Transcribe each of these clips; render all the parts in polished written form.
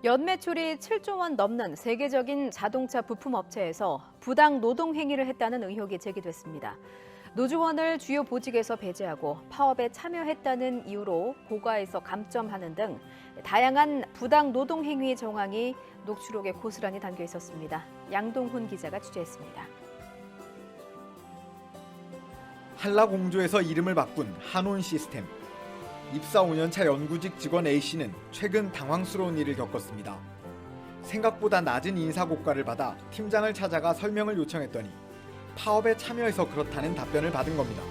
연매출이 7조 원 넘는 세계적인 자동차 부품 업체에서 부당 노동 행위를 했다는 의혹이 제기됐습니다. 노조원을 주요 보직에서 배제하고 파업에 참여했다는 이유로 고과에서 감점하는 등 다양한 부당 노동 행위 정황이 녹취록에 고스란히 담겨 있었습니다. 양동훈 기자가 취재했습니다. 한라공조에서 이름을 바꾼 한온시스템. 입사 5년차 연구직 직원 A씨는 최근 당황스러운 일을 겪었습니다. 생각보다 낮은 인사고과를 받아 팀장을 찾아가 설명을 요청했더니 파업에 참여해서 그렇다는 답변을 받은 겁니다.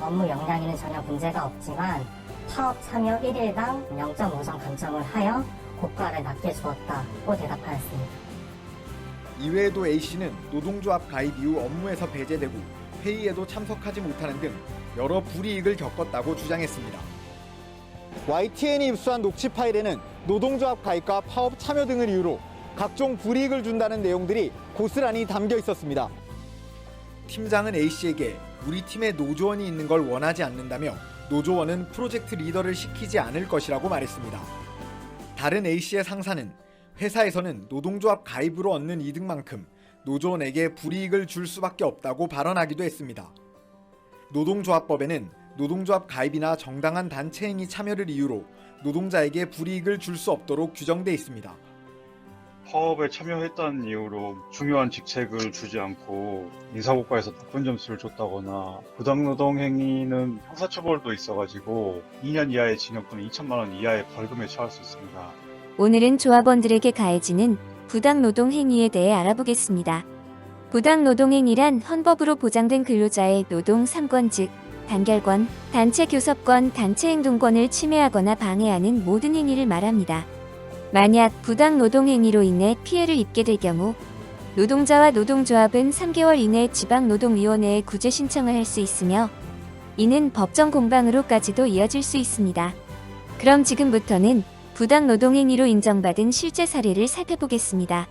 업무 역량에는 전혀 문제가 없지만 파업 참여 1일당 0.5점 감점을 하여 고과를 낮게 주었다고 대답하였습니다. 이외에도 A씨는 노동조합 가입 이후 업무에서 배제되고 회의에도 참석하지 못하는 등 여러 불이익을 겪었다고 주장했습니다. YTN이 입수한 녹취 파일에는 노동조합 가입과 파업 참여 등을 이유로 각종 불이익을 준다는 내용들이 고스란히 담겨 있었습니다. 팀장은 A씨에게 우리 팀에 노조원이 있는 걸 원하지 않는다며 노조원은 프로젝트 리더를 시키지 않을 것이라고 말했습니다. 다른 A씨의 상사는 회사에서는 노동조합 가입으로 얻는 이득만큼 노조원에게 불이익을 줄 수밖에 없다고 발언하기도 했습니다. 노동조합법에는 노동조합 가입이나 정당한 단체 행위 참여를 이유로 노동자에게 불이익을 줄 수 없도록 규정돼 있습니다. 파업에 참여했다는 이유로 중요한 직책을 주지 않고 인사고과에서 나쁜 점수를 줬다거나 부당노동 행위는 형사처벌도 있어가지고 2년 이하의 징역 또는 2천만 원 이하의 벌금에 처할 수 있습니다. 오늘은 조합원들에게 가해지는 부당노동 행위에 대해 알아보겠습니다. 부당노동 행위란 헌법으로 보장된 근로자의 노동 3권 즉 단결권, 단체 교섭권, 단체 행동권을 침해하거나 방해하는 모든 행위를 말합니다. 만약 부당노동 행위로 인해 피해를 입게 될 경우 노동자와 노동조합은 3개월 이내 지방노동위원회에 구제 신청을 할 수 있으며 이는 법정 공방으로까지도 이어질 수 있습니다. 그럼 지금부터는 부당노동 행위로 인정받은 실제 사례를 살펴보겠습니다.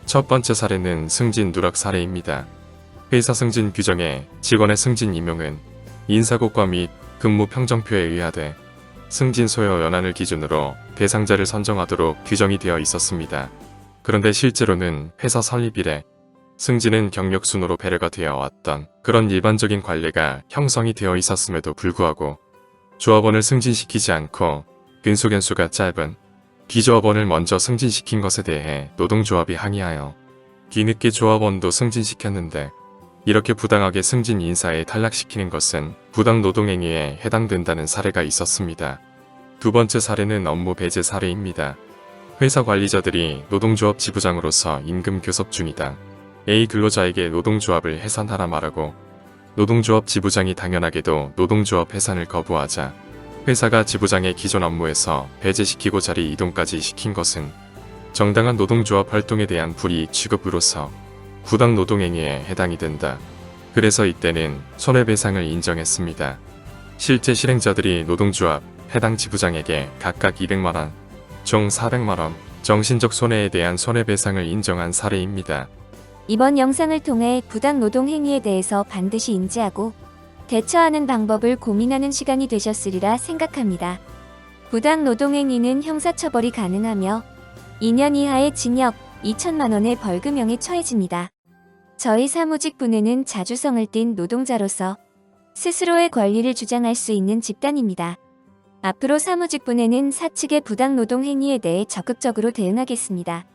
첫 번째 사례는 승진 누락 사례입니다. 회사 승진 규정에 직원의 승진 임용은 인사고과 및 근무 평정표에 의하되 승진 소요 연한을 기준으로 대상자를 선정하도록 규정이 되어 있었습니다. 그런데 실제로는 회사 설립 이래 승진은 경력 순으로 배려가 되어 왔던 그런 일반적인 관례가 형성이 되어 있었음에도 불구하고 조합원을 승진시키지 않고 근속연수가 짧은 비조합원을 먼저 승진시킨 것에 대해 노동조합이 항의하여 뒤늦게 조합원도 승진시켰는데 이렇게 부당하게 승진 인사에 탈락시키는 것은 부당노동행위에 해당된다는 사례가 있었습니다. 두 번째 사례는 업무 배제 사례입니다. 회사 관리자들이 노동조합 지부장으로서 임금 교섭 중이다. A 근로자에게 노동조합을 해산하라 말하고 노동조합 지부장이 당연하게도 노동조합 해산을 거부하자 회사가 지부장의 기존 업무에서 배제시키고 자리 이동까지 시킨 것은 정당한 노동조합 활동에 대한 불이익 취급으로서 부당노동행위에 해당이 된다. 그래서 이때는 손해배상을 인정했습니다. 실제 실행자들이 노동조합 해당 지부장에게 각각 200만원, 총 400만원 정신적 손해에 대한 손해배상을 인정한 사례입니다. 이번 영상을 통해 부당노동 행위에 대해서 반드시 인지하고 대처하는 방법을 고민하는 시간이 되셨으리라 생각합니다. 부당노동 행위는 형사처벌이 가능하며 2년 이하의 징역, 2천만 원의 벌금형에 처해집니다. 저희 사무직분회는 자주성을 띤 노동자로서 스스로의 권리를 주장할 수 있는 집단입니다. 앞으로 사무직분회는 사측의 부당노동 행위에 대해 적극적으로 대응하겠습니다.